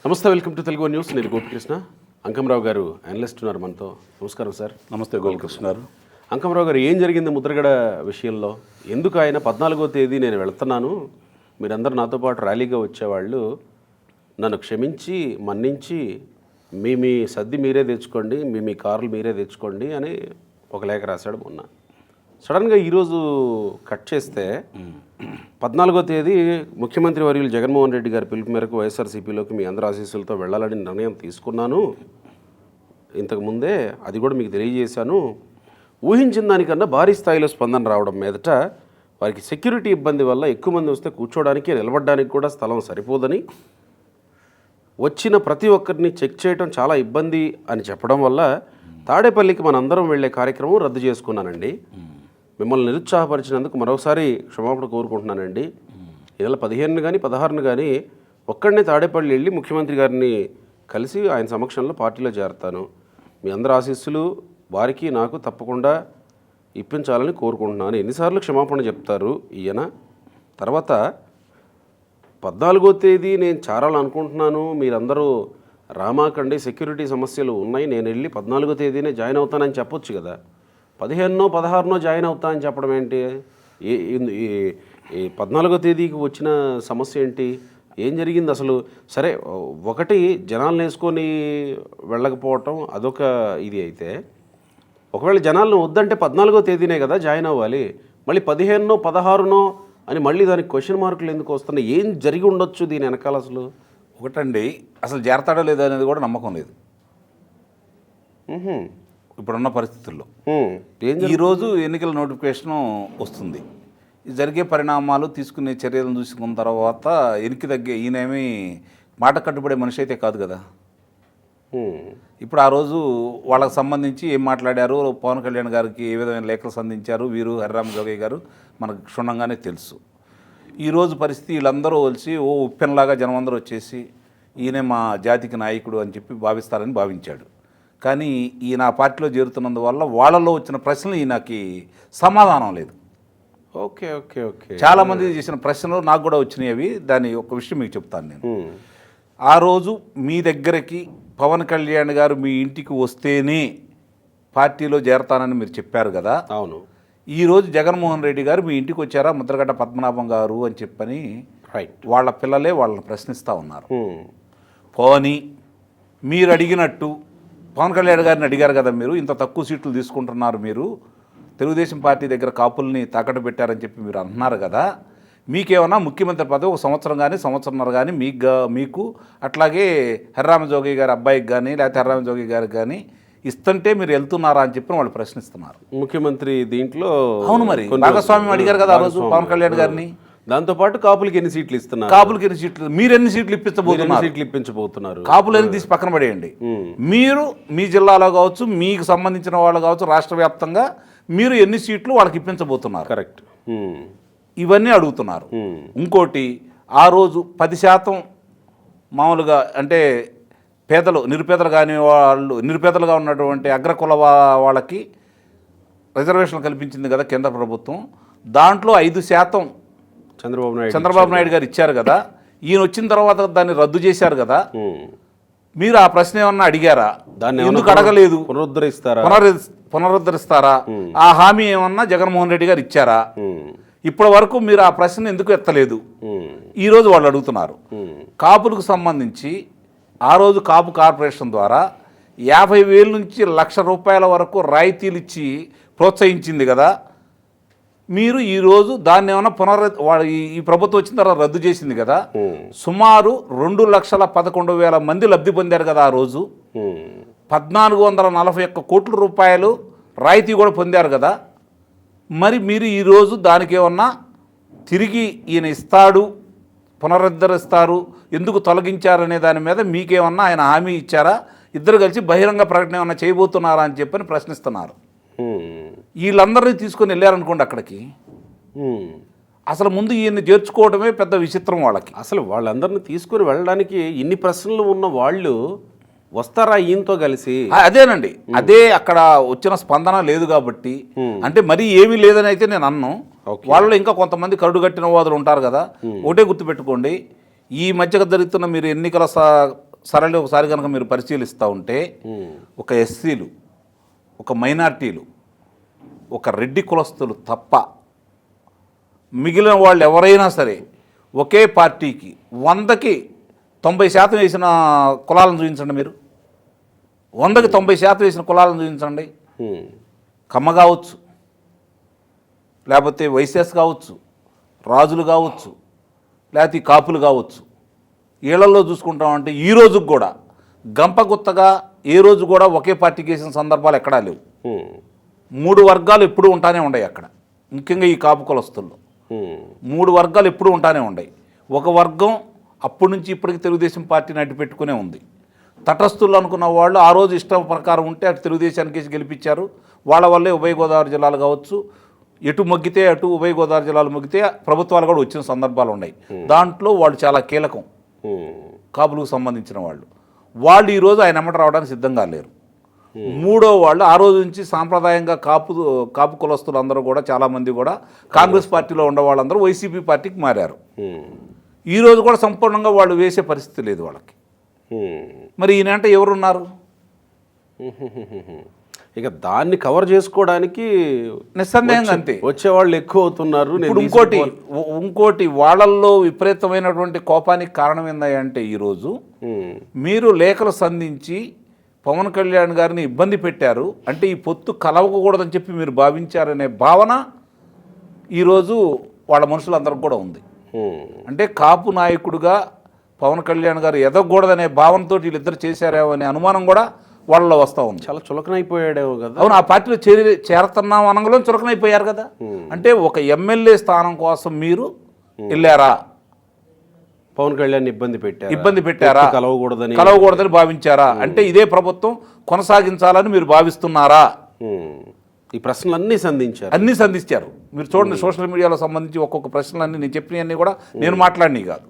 నమస్తే, welcome to Telugu news. నేను గోపికృష్ణ. అంకంరావు గారు అనలిస్ట్ ఉన్నారు మనతో. నమస్కారం సార్. నమస్తే గోపికృష్ణ గారు. అంకంరావు గారు, ఏం జరిగింది ముద్రగడ విషయంలో? ఎందుకు ఆయన 14వ తేదీ నేను వెళ్తున్నాను, మీరందరూ నాతో పాటు ర్యాలీగా వచ్చేవాళ్ళు, నన్ను క్షమించి మన్నించి మీ సర్ది మీరే తెచ్చుకోండి, మీ కార్లు మీరే తెచ్చుకోండి అని ఒక లేఖ రాశాడు మొన్న. సడన్గా ఈరోజు కట్ చేస్తే 14వ తేదీ ముఖ్యమంత్రి వర్యులు జగన్మోహన్ రెడ్డి గారి పిలుపు మేరకు వైఎస్ఆర్సీపీలోకి మీ అందరి ఆశీస్సులతో వెళ్ళాలని నిర్ణయం తీసుకున్నాను. ఇంతకుముందే అది కూడా మీకు తెలియజేశాను. ఊహించిన దానికన్నా భారీ స్థాయిలో స్పందన రావడం మీదట వారికి సెక్యూరిటీ ఇబ్బంది వల్ల ఎక్కువ మంది వస్తే కూర్చోవడానికి నిలబడడానికి కూడా స్థలం సరిపోదని, వచ్చిన ప్రతి ఒక్కరిని చెక్ చేయడం చాలా ఇబ్బంది అని చెప్పడం వల్ల తాడేపల్లికి మనందరం వెళ్ళే కార్యక్రమం రద్దు చేసుకున్నానండి. మిమ్మల్ని నిరుత్సాహపరిచినందుకు మరోసారి క్షమాపణ కోరుకుంటున్నానండి. ఈ నెల 15 కానీ 16 కానీ ఒక్కడనే తాడేపల్లి వెళ్ళి ముఖ్యమంత్రి గారిని కలిసి ఆయన సమక్షంలో పార్టీలో చేరతాను. మీ అందరి ఆశీస్సులు వారికి నాకు తప్పకుండా ఇప్పించాలని కోరుకుంటున్నాను. ఎన్నిసార్లు క్షమాపణ చెప్తారు ఈయన? తర్వాత 14వ తేదీ నేను చేరాలనుకుంటున్నాను, మీరందరూ రామాకండి, సెక్యూరిటీ సమస్యలు ఉన్నాయి, నేను వెళ్ళి 14వ తేదీనే జాయిన్ అవుతానని చెప్పొచ్చు కదా. 15నో 16నో జాయిన్ అవుతా అని చెప్పడం ఏంటి? ఈ 14వ తేదీకి వచ్చిన సమస్య ఏంటి? ఏం జరిగింది అసలు? సరే, ఒకటి జనాలను వేసుకొని వెళ్ళకపోవటం అదొక ఇది అయితే, ఒకవేళ జనాలను వద్దంటే 14వ తేదీనే కదా జాయిన్ అవ్వాలి. మళ్ళీ 15నో 16నో అని మళ్ళీ దానికి క్వశ్చన్ మార్కులు ఎందుకు వస్తున్నాయి? ఏం జరిగి ఉండొచ్చు దీని వెనకాల? అసలు ఒకటండి, అసలు చేరతాడో లేదో అనేది కూడా నమ్మకం లేదు ఇప్పుడున్న పరిస్థితుల్లో. ఈరోజు ఎన్నికల నోటిఫికేషన్ వస్తుంది. జరిగే పరిణామాలు, తీసుకునే చర్యలను చూసుకున్న తర్వాత ఎనికి తగ్గే ఈయనేమి మాట కట్టుబడే మనిషి అయితే కాదు కదా. ఇప్పుడు ఆ రోజు వాళ్ళకి సంబంధించి ఏం మాట్లాడారు, పవన్ కళ్యాణ్ గారికి ఏ విధమైన లేఖలు సంధించారు వీరు, హరిరామ జోగయ్య గారు మనకు క్షుణ్ణంగానే తెలుసు. ఈరోజు పరిస్థితి వీళ్ళందరూ కలిసి ఉప్పెనలాగా జనమందరూ వచ్చేసి ఈయనే మా జాతికి నాయకుడు అని చెప్పి భావిస్తారని భావించాడు. కానీ ఈయన ఆ పార్టీలో చేరుతున్నందువల్ల వాళ్ళలో వచ్చిన ప్రశ్నలు ఈయనకి సమాధానం లేదు. ఓకే ఓకే ఓకే చాలామంది చేసిన ప్రశ్నలు నాకు కూడా వచ్చినాయి. అవి దాని ఒక విషయం మీకు చెప్తాను నేను. ఆ రోజు మీ దగ్గరికి పవన్ కళ్యాణ్ గారు మీ ఇంటికి వస్తేనే పార్టీలో చేరతానని మీరు చెప్పారు కదా. అవును. ఈరోజు జగన్మోహన్ రెడ్డి గారు మీ ఇంటికి వచ్చారా ముద్రగడ్డ పద్మనాభం గారు అని చెప్పని వాళ్ళ పిల్లలే వాళ్ళని ప్రశ్నిస్తూ ఉన్నారు. పోనీ మీరు అడిగినట్టు పవన్ కళ్యాణ్ గారిని అడిగారు కదా, మీరు ఇంత తక్కువ సీట్లు తీసుకుంటున్నారు, మీరు తెలుగుదేశం పార్టీ దగ్గర కాపుల్ని తాకట్టు పెట్టారని చెప్పి మీరు అంటున్నారు కదా, మీకేమన్నా ముఖ్యమంత్రి పదవి ఒక సంవత్సరం కానీ సంవత్సరంన్నర కానీ మీకు అట్లాగే హరిరామ జోగయ్య గారి అబ్బాయికి కానీ లేకపోతే హరిరామ జోగయ్య గారికి కానీ ఇస్తుంటే మీరు వెళ్తున్నారా అని చెప్పి వాళ్ళు ప్రశ్నిస్తున్నారు. ముఖ్యమంత్రి దీంట్లో అవును, మరి భాగస్వామ్యం అడిగారు కదా ఆ రోజు పవన్ కళ్యాణ్ గారిని. దాంతోపాటు కాపులకి ఎన్ని సీట్లు ఇస్తున్నారు, కాపులకి ఎన్ని సీట్లు, మీరు ఎన్ని సీట్లు ఇప్పించబోతున్నారు, కాపులు ఎన్ని తీసి పక్కన పడేయండి. మీరు మీ జిల్లాలో కావచ్చు, మీకు సంబంధించిన వాళ్ళు కావచ్చు, రాష్ట్ర వ్యాప్తంగా మీరు ఎన్ని సీట్లు వాళ్ళకి ఇప్పించబోతున్నారు. కరెక్ట్. ఇవన్నీ అడుగుతున్నారు. ఇంకోటి, ఆ రోజు 10% మామూలుగా అంటే పేదలు, నిరుపేదలు కాని వాళ్ళు, నిరుపేదలుగా ఉన్నటువంటి అగ్రకుల వాళ్ళకి రిజర్వేషన్లు కల్పించింది కదా కేంద్ర ప్రభుత్వం. దాంట్లో 5% చంద్రబాబు నాయుడు గారు ఇచ్చారు కదా. ఈయన వచ్చిన తర్వాత దాన్ని రద్దు చేశారు కదా. మీరు ఆ ప్రశ్న ఏమన్నా అడిగారా? దాన్ని ఎందుకు అడగలేదు? పునరుద్ధరిస్తారా? ఆ హామీ ఏమన్నా జగన్మోహన్ రెడ్డి గారు ఇచ్చారా? ఇప్పటి వరకు మీరు ఆ ప్రశ్న ఎందుకు ఎత్తలేదు? ఈరోజు వాళ్ళు అడుగుతున్నారు. కాపులకు సంబంధించి ఆ రోజు కాపు కార్పొరేషన్ ద్వారా 50,000 నుంచి ₹1,00,000 వరకు రాయితీలు ఇచ్చి ప్రోత్సహించింది కదా. మీరు ఈరోజు దాన్ని ఏమన్నా ఈ ప్రభుత్వం వచ్చిన తర్వాత రద్దు చేసింది కదా. సుమారు 2,11,000 మంది లబ్ధి పొందారు కదా ఆ రోజు. 1,441 కోట్ల రూపాయలు రాయితీ కూడా పొందారు కదా. మరి మీరు ఈరోజు దానికి ఏమన్నా తిరిగి ఈయన ఇస్తాడు, పునరుద్ధరిస్తారు, ఎందుకు తొలగించారనే దాని మీద మీకేమన్నా ఆయన హామీ ఇచ్చారా? ఇద్దరు కలిసి బహిరంగ ప్రకటన ఏమన్నా చేయబోతున్నారా అని చెప్పని ప్రశ్నిస్తున్నారు. వీళ్ళందరినీ తీసుకొని వెళ్ళారనుకోండి అక్కడికి, అసలు ముందు ఈయన్ని చేర్చుకోవడమే పెద్ద విచిత్రం వాళ్ళకి. అసలు వాళ్ళందరినీ తీసుకొని వెళ్ళడానికి ఇన్ని ప్రశ్నలు ఉన్న వాళ్ళు వస్తారా ఈయనతో కలిసి? అదేనండి, అదే అక్కడ వచ్చిన స్పందన లేదు కాబట్టి. అంటే మరీ ఏమీ లేదని అయితే నేను అన్ను. వాళ్ళు ఇంకా కొంతమంది కరుడుగట్టిన వాదులు ఉంటారు కదా. ఒకటే గుర్తుపెట్టుకోండి, ఈ మధ్యగా జరుగుతున్న మీరు ఎన్నికల సరళి ఒకసారి కనుక మీరు పరిశీలిస్తూ ఉంటే ఒక ఎస్సీలు, ఒక మైనార్టీలు, ఒక రెడ్డి కులస్తులు తప్ప మిగిలిన వాళ్ళు ఎవరైనా సరే ఒకే పార్టీకి 100కి 90% వేసిన కులాలను చూపించండి. మీరు 100కి 90% వేసిన కులాలను చూపించండి. కమ్మ కావచ్చు, లేకపోతే వైశ్యాస్ కావచ్చు, రాజులు కావచ్చు, లేకపోతే కాపులు కావచ్చు. ఈళ్లలో చూసుకుంటామంటే ఈ రోజుకి కూడా గంపగుత్తగా ఏ రోజు కూడా ఒకే పార్టీకి వేసిన సందర్భాలు ఎక్కడా లేవు. 3 వర్గాలు ఎప్పుడూ ఉంటానే ఉన్నాయి అక్కడ. ముఖ్యంగా ఈ కాపు కులస్తుల్లో 3 వర్గాలు ఎప్పుడూ ఉంటానే ఉన్నాయి. ఒక వర్గం అప్పటి నుంచి ఇప్పటికి తెలుగుదేశం పార్టీని అడ్డు పెట్టుకునే ఉంది. తటస్థులు అనుకున్న వాళ్ళు ఆ రోజు ఇష్టం ప్రకారం ఉంటే అటు తెలుగుదేశానికి గెలిపించారు. వాళ్ళ వల్లే ఉభయ గోదావరి జిల్లాలు కావచ్చు, ఎటు మొగ్గితే అటు ఉభయ గోదావరి జిల్లాలు మొగ్గితే ప్రభుత్వాలు కూడా వచ్చిన సందర్భాలు ఉన్నాయి. దాంట్లో వాళ్ళు చాలా కీలకం, కాపులకు సంబంధించిన వాళ్ళు ఈరోజు ఆయన ఎమ్మట రావడానికి సిద్ధంగా లేరు. మూడో వాళ్ళు ఆ రోజు నుంచి సాంప్రదాయంగా కాపు కులస్తులు అందరూ కూడా చాలామంది కూడా కాంగ్రెస్ పార్టీలో ఉన్న వాళ్ళందరూ వైసీపీ పార్టీకి మారారు. ఈరోజు కూడా సంపూర్ణంగా వాళ్ళు వేసే పరిస్థితి లేదు వాళ్ళకి. మరి ఈయనంట ఎవరున్నారు? ఇక దాన్ని కవర్ చేసుకోవడానికి నిస్సందేహంగా అంతే వచ్చేవాళ్ళు ఎక్కువ అవుతున్నారు. ఇప్పుడు ఇంకోటి వాళ్ళల్లో విపరీతమైనటువంటి కోపానికి కారణం ఏందంటే ఈరోజు మీరు లేఖలు సంధించి పవన్ కళ్యాణ్ గారిని ఇబ్బంది పెట్టారు అంటే ఈ పొత్తు కలవకూడదని చెప్పి మీరు భావించారనే భావన ఈరోజు వాళ్ళ మనుషులందరికీ కూడా ఉంది. అంటే కాపు నాయకుడిగా పవన్ కళ్యాణ్ గారు ఎదగకూడదనే భావనతో వీళ్ళిద్దరు చేశారేమో అనే అనుమానం కూడా వాళ్ళలో వస్తూ ఉంది. చాలా చులకనైపోయాడేమో కదా. అవును, ఆ పార్టీలో చేరుతున్నాం అనగలో చులకనైపోయారు కదా. అంటే ఒక ఎమ్మెల్యే స్థానం కోసం మీరు వెళ్ళారా? పవన్ కళ్యాణ్ ఇబ్బంది పెట్టారా? కలవకూడదని భావించారా? అంటే ఇదే ప్రభుత్వం కొనసాగించాలని మీరు భావిస్తున్నారా? ఈ ప్రశ్నలన్నీ సంధించారు. మీరు చూడండి, సోషల్ మీడియాలో సంబంధించి ఒక్కొక్క ప్రశ్నలన్నీ నేను చెప్పినవన్నీ కూడా నేను మాట్లాడినవి కాదు,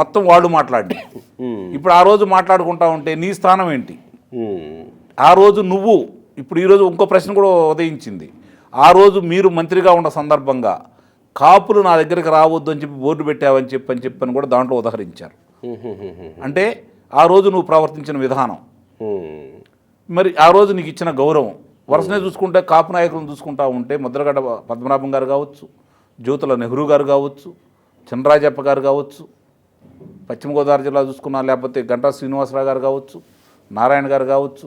మొత్తం వాళ్ళు మాట్లాడి. ఇప్పుడు ఆ రోజు మాట్లాడుకుంటా ఉంటే నీ స్థానం ఏంటి? ఆ రోజు నువ్వు ఇప్పుడు ఈరోజు ఇంకో ప్రశ్న కూడా ఉదయించింది. ఆ రోజు మీరు మంత్రిగా ఉన్న సందర్భంగా కాపులు నా దగ్గరికి రావద్దు అని చెప్పి బోర్డు పెట్టావని చెప్పని కూడా దాంట్లో ఉదహరించారు. అంటే ఆ రోజు నువ్వు ప్రవర్తించిన విధానం, మరి ఆ రోజు నీకు ఇచ్చిన గౌరవం వరుసనే చూసుకుంటే కాపు నాయకులను చూసుకుంటా ఉంటే ముద్రగడ్డ పద్మనాభం గారు కావచ్చు, జ్యోతుల నెహ్రూ గారు కావచ్చు, చంద్రరాజప్ప గారు కావచ్చు, పశ్చిమ గోదావరి జిల్లా చూసుకున్నా లేకపోతే గంటా శ్రీనివాసరావు గారు కావచ్చు, నారాయణ గారు కావచ్చు,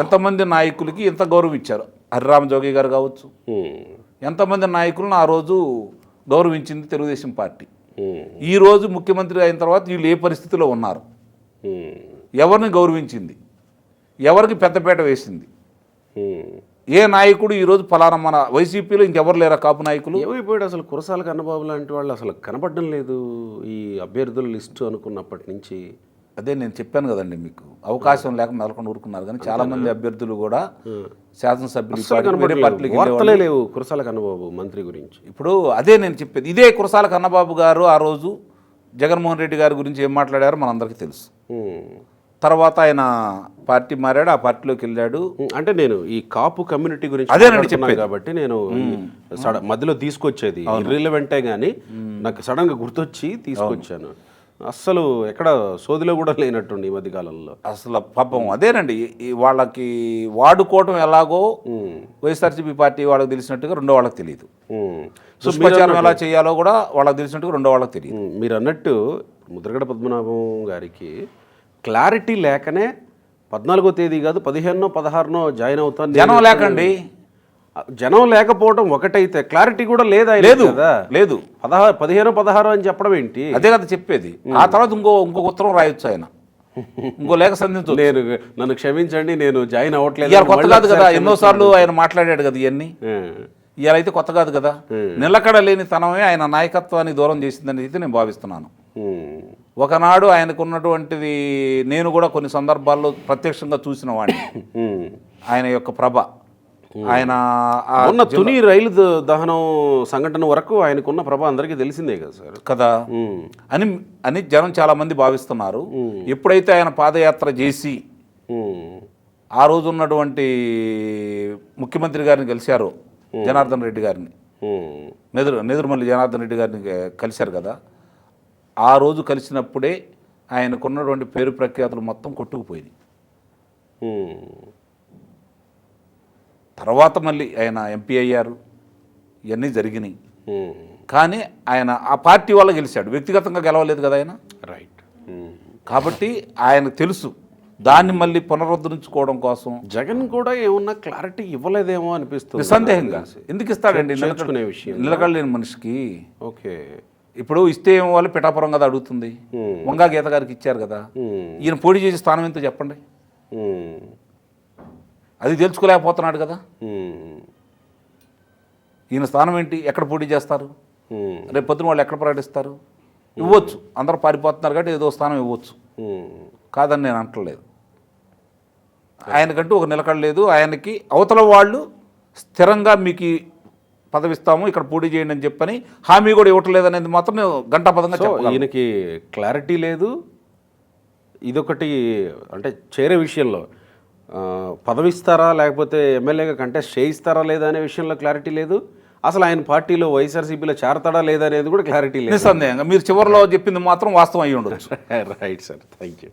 ఎంతమంది నాయకులకి ఎంత గౌరవం ఇచ్చారు. హరిరామ జోగి గారు కావచ్చు, ఎంతమంది నాయకులను ఆ రోజు గౌరవించింది తెలుగుదేశం పార్టీ. ఈరోజు ముఖ్యమంత్రి అయిన తర్వాత వీళ్ళు ఏ పరిస్థితిలో ఉన్నారు, ఎవరిని గౌరవించింది, ఎవరికి పెద్దపేట వేసింది, ఏ నాయకుడు ఈరోజు ఫలానా మన వైసీపీలో ఇంకెవరు లేరా కాపు నాయకులు? ఏమైపోయాడు అసలు? కురసాల కన్నబాబు లాంటి వాళ్ళు అసలు కనపడడం లేదు ఈ అభ్యర్థుల లిస్టు అనుకున్నప్పటి నుంచి. అదే నేను చెప్పాను కదండి, మీకు అవకాశం లేక మెదలకుండా ఊరుకున్నారు. కానీ చాలామంది అభ్యర్థులు కూడా శాసనసభ్యులు లేవు కురసాల కన్నబాబు మంత్రి గురించి. ఇప్పుడు అదే నేను చెప్పేది, ఇదే కురసాల కన్నబాబు గారు ఆ రోజు జగన్మోహన్ రెడ్డి గారి గురించి ఏం మాట్లాడారో మనందరికీ తెలుసు. తర్వాత ఆయన పార్టీ మారాడు, ఆ పార్టీలోకి వెళ్ళాడు. అంటే నేను ఈ కాపు కమ్యూనిటీ గురించి అదేనండి చెప్పాను కాబట్టి నేను మధ్యలో తీసుకొచ్చేది ఇర్రిలవెంటే కానీ నాకు సడన్గా గుర్తొచ్చి తీసుకొచ్చాను. అస్సలు ఎక్కడ సోదిలో కూడా లేనట్టుండి ఈ మధ్య కాలంలో అసలు పాపం. అదేనండి, వాళ్ళకి వాడుకోవటం ఎలాగో వైఎస్ఆర్సీపీ పార్టీ వాళ్ళకి తెలిసినట్టుగా రెండో వాళ్ళకి తెలియదు. దుష్ప్రచారం ఎలా చేయాలో కూడా వాళ్ళకి తెలిసినట్టుగా రెండో వాళ్ళకి తెలియదు. మీరు అన్నట్టు ముద్రగడ పద్మనాభం గారికి క్లారిటీ లేకనే 14వ తేదీ కాదు 15నో 16నో జాయిన్ అవుతాను. జనం లేకండి, జనం లేకపోవడం ఒకటైతే క్లారిటీ కూడా లేదు 15 16 అని చెప్పడం ఏంటి? అదే కదా చెప్పేది. ఆ తర్వాత ఇంకొక ఉత్తరం రాయొచ్చు, ఆయన ఇంకో లేఖ సంధించు. నన్ను క్షమించండి, నేను జాయిన్ అవ్వట్లేదు. కొత్త కాదు కదా, ఎన్నోసార్లు ఆయన మాట్లాడాడు కదా ఇవన్నీ. ఇవాళ అయితే కొత్త కాదు కదా. నిలకడ లేని తనమే ఆయన నాయకత్వాన్ని దూరం చేసిందని అయితే నేను భావిస్తున్నాను. ఒకనాడు ఆయనకు ఉన్నటువంటిది నేను కూడా కొన్ని సందర్భాల్లో ప్రత్యక్షంగా చూసిన వాడిని. ఆయన యొక్క ప్రభ, ఆయన ఉన్న తుని రైలు దహనం సంఘటన వరకు ఆయనకున్న ప్రభ అందరికీ తెలిసిందే కదా సార్ కదా అని జనం చాలా మంది భావిస్తున్నారు. ఎప్పుడైతే ఆయన పాదయాత్ర చేసి ఆ రోజు ఉన్నటువంటి ముఖ్యమంత్రి గారిని కలిశారో, జనార్దన్ రెడ్డి గారిని, నెదురుమల్లి జనార్దన్ రెడ్డి గారిని కలిశారు కదా, ఆ రోజు కలిసినప్పుడే ఆయనకున్నటువంటి పేరు ప్రఖ్యాతులు మొత్తం కొట్టుకుపోయినాయి. తర్వాత మళ్ళీ ఆయన ఎంపీ అయ్యారు, ఇవన్నీ జరిగినాయి. కానీ ఆయన ఆ పార్టీ వల్ల గెలిచాడు, వ్యక్తిగతంగా గెలవలేదు కదా ఆయన. రైట్. కాబట్టి ఆయనకు తెలుసు దాన్ని మళ్ళీ పునరుద్ధరించుకోవడం కోసం. జగన్ కూడా ఏమన్నా క్లారిటీ ఇవ్వలేదేమో అనిపిస్తుంది నిస్సందేహంగా. ఎందుకు ఇస్తాడండి చేర్చుకునే విషయం నిలకడలేని మనిషికి? ఓకే. ఇప్పుడు ఇస్తే ఏమో వాళ్ళు పిఠాపురం కదా అడుగుతుంది, వంగా గీత గారికి ఇచ్చారు కదా, ఈయన పోటీ చేసే స్థానం ఎంతో చెప్పండి. అది తెలుసుకోలేకపోతున్నాడు కదా. ఈయన స్థానం ఏంటి, ఎక్కడ పోటీ చేస్తారు, రేపు పొద్దున వాళ్ళు ఎక్కడ ప్రకటిస్తారు? ఇవ్వచ్చు, అందరూ పారిపోతున్నారు కాబట్టి ఏదో స్థానం ఇవ్వచ్చు, కాదని నేను అంటలేదు. ఆయనకంటూ ఒక నిలకడ లేదు. ఆయనకి అవతల వాళ్ళు స్థిరంగా మీకు పదవిస్తాము, ఇక్కడ పోటీ చేయండి అని చెప్పని హామీ కూడా ఇవ్వట్లేదు అనేది మాత్రం నేను గంటాపదంగా చెప్పగలను. ఈయనకి క్లారిటీ లేదు. ఇదొకటి అంటే చేరే విషయంలో పదవిస్తారా లేకపోతే ఎమ్మెల్యేగా కంటెస్ట్ చేయిస్తారా లేదా అనే విషయంలో క్లారిటీ లేదు. అసలు ఆయన పార్టీలో వైఎస్ఆర్సీపీలో చేరతాడా లేదా అనేది కూడా క్లారిటీ లేదు. నిస్సందేహంగా మీరు చివరిలో చెప్పింది మాత్రం వాస్తవం అయ్యి ఉండొచ్చు. Right sir, thank you.